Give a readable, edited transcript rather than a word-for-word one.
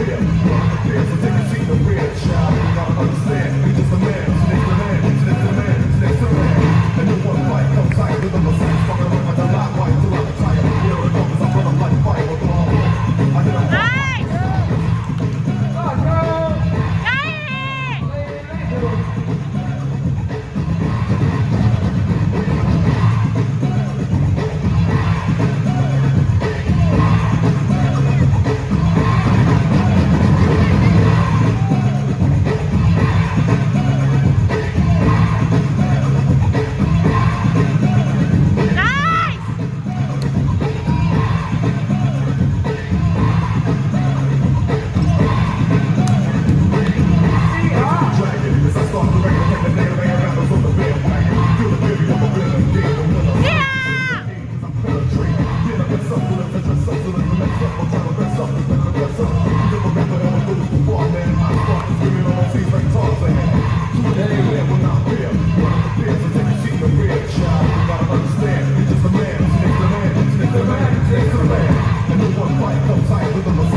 fear. So take a seat, the real child. You gotta understand, he's just a man. Next to man, next to man, next to man. And no one fight comes tight with them. Besides, fucking around like a lot, white till I'm tired. Here it comes, I run them like fire. But I hit them hard. And no one fight comes tight with them.